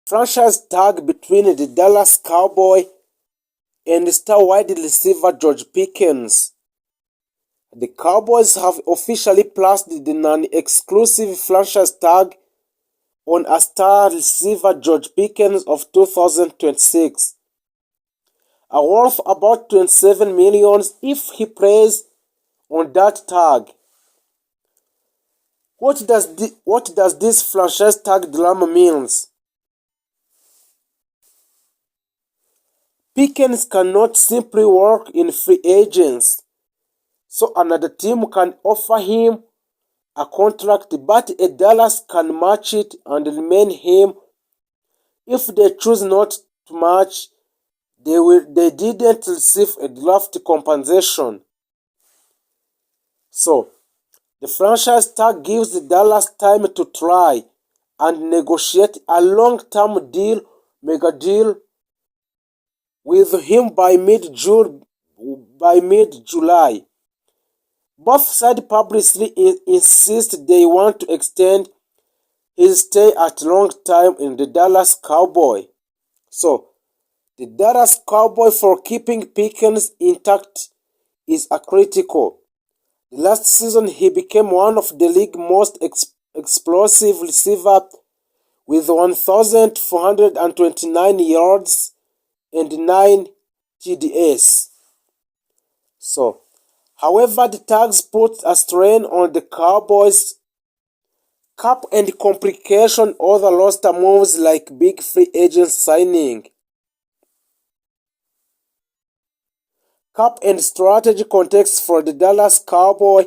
franchise tag between the Dallas Cowboys and star wide receiver George Pickens. The Cowboys have officially placed the non-exclusive franchise tag on a star receiver George Pickens of 2026, worth about $27 million if he plays on that tag. What does this franchise tag drama means? Pickens cannot simply work in free agents, so another team can offer him a contract, but a Dallas can match it and remain him. If they choose not to match, they didn't receive a draft compensation. So, the franchise tag gives the Dallas time to try and negotiate a long-term mega deal with him by mid-July. Both sides publicly insist they want to extend his stay at long time in the Dallas Cowboys. So, the Dallas Cowboys for keeping Pickens intact is a critical. Last season, he became one of the league's most explosive receivers with 1,429 yards and 9 TDs. So, however, the tags put a strain on the Cowboys' cap and complication other roster moves like big free agent signing. Cap and strategy context for the Dallas Cowboys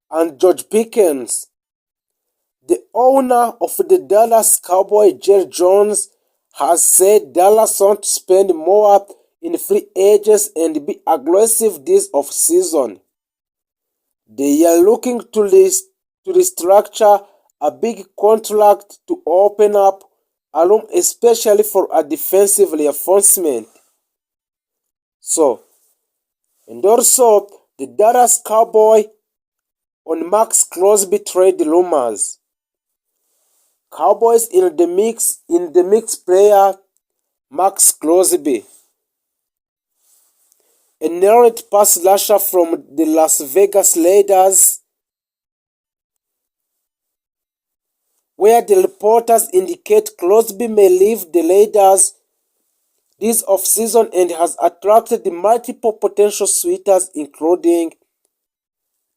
and George Pickens. The owner of the Dallas Cowboys, Jerry Jones, has said Dallas wants to spend more in free agents and be aggressive this offseason. They are looking to restructure a big contract to open up a room especially for a defensive reinforcement. So, and also the Dallas Cowboys on Max Crosby trade rumors. Cowboys in the mix player Max Crosby, a narrowed pass rusher from the Las Vegas Raiders, where the reporters indicate Crosby may leave the Raiders this offseason and has attracted multiple potential suitors, including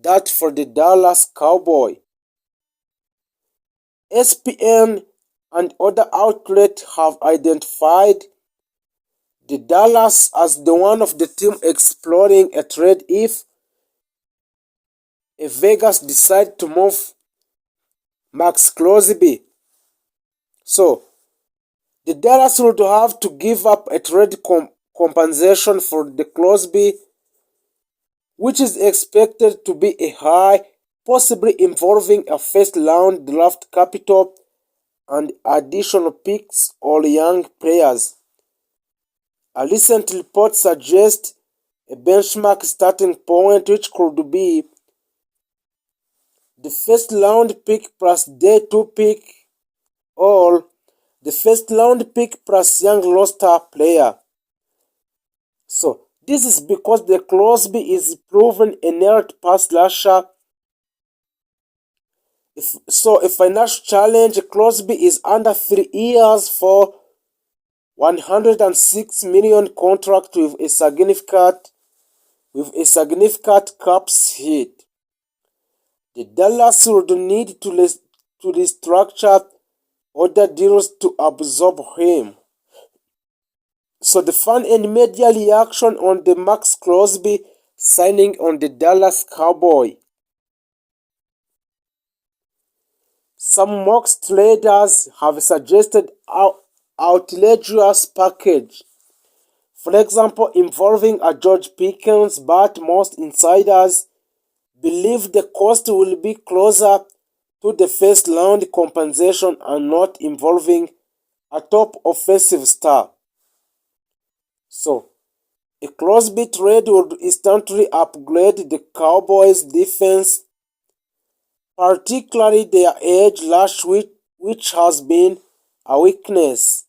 that for the Dallas Cowboys. ESPN and other outlets have identified the Dallas as the one of the team exploring a trade if Vegas decide to move Max Crosby. So, the Dallas would have to give up a trade compensation for the Crosby, which is expected to be a high, possibly involving a first-round draft capital and additional picks or young players. A recent report suggests a benchmark starting point which could be the first-round pick plus day 2 pick or the first-round pick plus young roster player. So, this is because the Crosby is proven inert pass rusher. So, a financial challenge, Crosby is under 3 years for $106 million contract with a significant cap hit. The Dallas would need to restructure other deals to absorb him. So the fan and media reaction on the Max Crosby signing on the Dallas Cowboys. Some mock traders have suggested outrageous package, for example involving a George Pickens, but most insiders believe the cost will be closer to the first round compensation and not involving a top offensive star. So, a Crosby trade would instantly upgrade the Cowboys' defense, particularly their edge rush, which has been a weakness.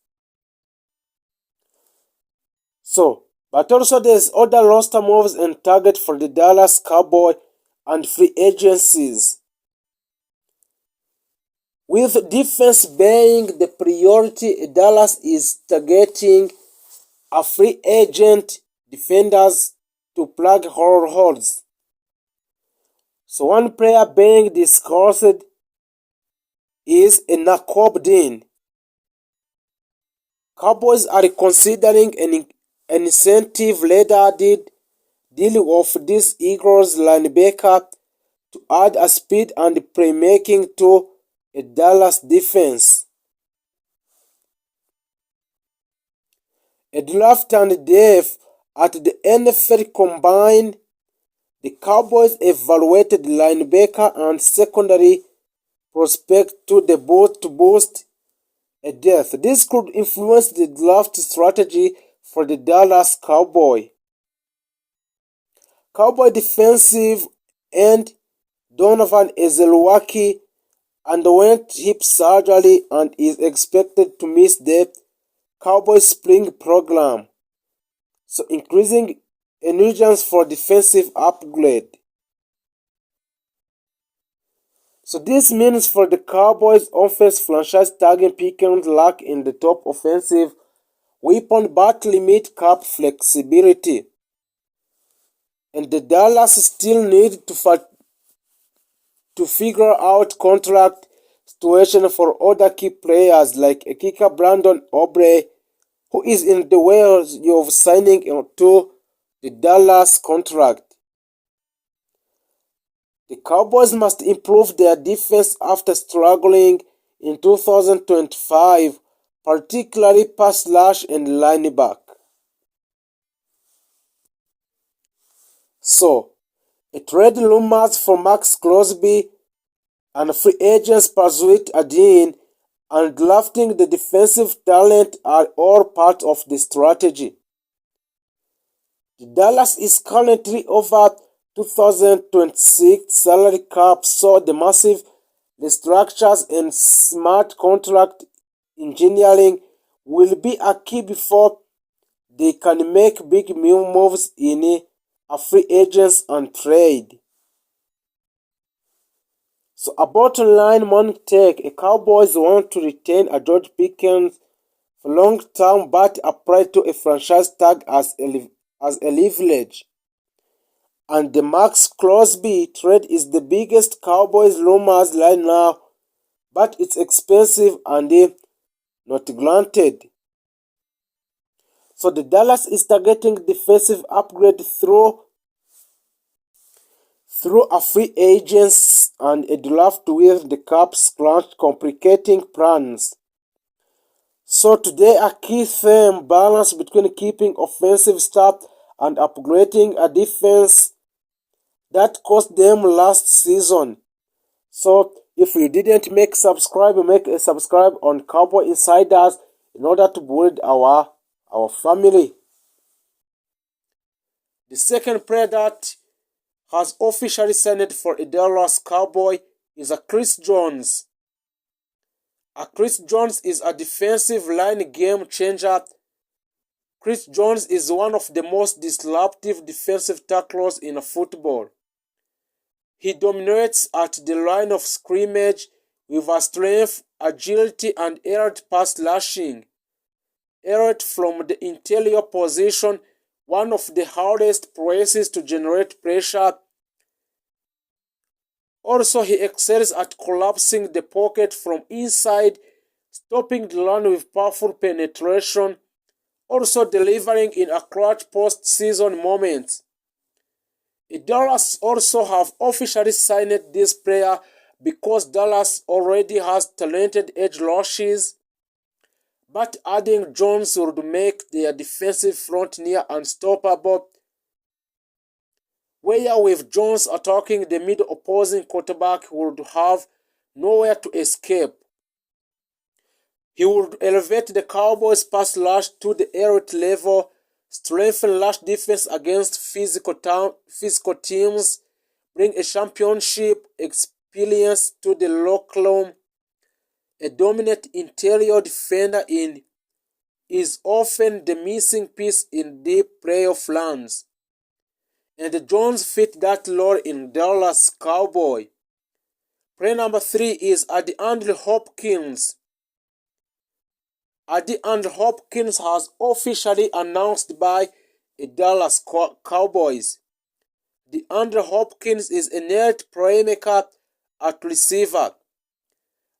But also there's other roster moves and target for the Dallas Cowboys and free agencies. With defense being the priority, Dallas is targeting a free agent defenders to plug holes. So one player being discussed is Nakobe Dean. Cowboys are considering an incentive-laden deal of this Eagles linebacker to add a speed and playmaking to a Dallas defense. A draft and depth at the NFL Combine, the Cowboys evaluated linebacker and secondary prospect to the both to boost a depth. This could influence the draft strategy for the Dallas Cowboys. Cowboy defensive end Donovan Ezelwaki underwent hip surgery and is expected to miss the Cowboys spring program, so increasing urgency for defensive upgrade. So this means for the Cowboys offense franchise tagging Pickens lack in the top offensive weapon but limit cap flexibility. And the Dallas still need to figure out contract situation for other key players like a kicker Brandon Aubrey, who is in the way of signing to the Dallas contract. The Cowboys must improve their defense after struggling in 2025, particularly pass rush and linebacker. So, a trade rumors for Max Crosby and free agents Pursuit Adin and drafting the defensive talent are all part of the strategy. The Dallas is currently over 2026 salary cap, so the massive restructures and smart contract engineering will be a key before they can make big moves in a free agents and trade. So a bottom line money take, a Cowboys want to retain a George Pickens for long term but apply to a franchise tag as a leverage. And the Max Crosby trade is the biggest Cowboys rumors right now, but it's expensive and not granted. So the Dallas is targeting defensive upgrade through a free agents and a draft with the Caps crunch complicating plans. So today a key theme balance between keeping offensive staff and upgrading a defense that cost them last season. So if you didn't make a subscribe on Cowboy Insiders in order to build our family. The second player that has officially signed for a Dallas Cowboy is a Chris Jones. Chris Jones is a defensive line game changer. Chris Jones is one of the most disruptive defensive tacklers in football. He dominates at the line of scrimmage with a strength, agility, and elite pass rushing. Elite from the interior position, one of the hardest places to generate pressure. Also, he excels at collapsing the pocket from inside, stopping the run with powerful penetration, also delivering in a clutch post-season moments. Dallas also have officially signed this player because Dallas already has talented edge rushes, but adding Jones would make their defensive front near unstoppable, where with Jones attacking the mid opposing quarterback would have nowhere to escape. He would elevate the Cowboys pass rush to the elite level, strengthen rush defense against physical teams, bring a championship experience to the locker room, A dominant interior defender is often the missing piece in deep playoff runs, and Jones fit that role in Dallas Cowboys. Player number 3 is DeAndre Hopkins. DeAndre Hopkins has officially announced by the Dallas Cowboys. DeAndre Hopkins is a net playmaker at receiver.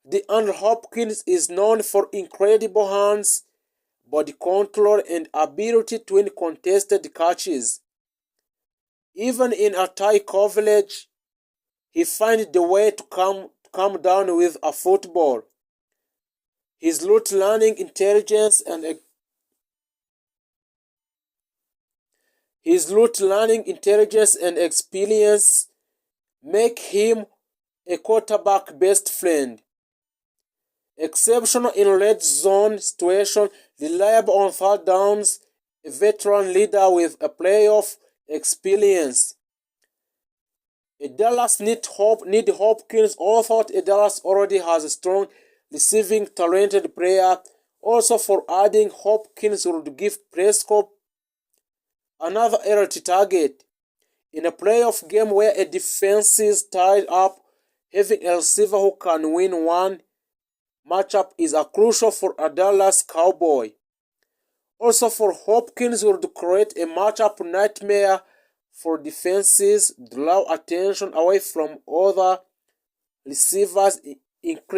DeAndre Hopkins is known for incredible hands, body control, and ability to win contested catches. Even in a tight coverage, he finds the way to come down with a football. His route running intelligence and experience make him a quarterback best friend. Exceptional in red zone situation, reliable on third downs, a veteran leader with a playoff experience. Dallas need Hopkins, although Dallas already has a strong receiving talented player. Also, for adding Hopkins would give Prescott another elite target. In a playoff game where a defense is tied up, having a receiver who can win one matchup is a crucial for a Dallas Cowboy. Also, for Hopkins would create a matchup nightmare for defenses, draw attention away from other receivers, increase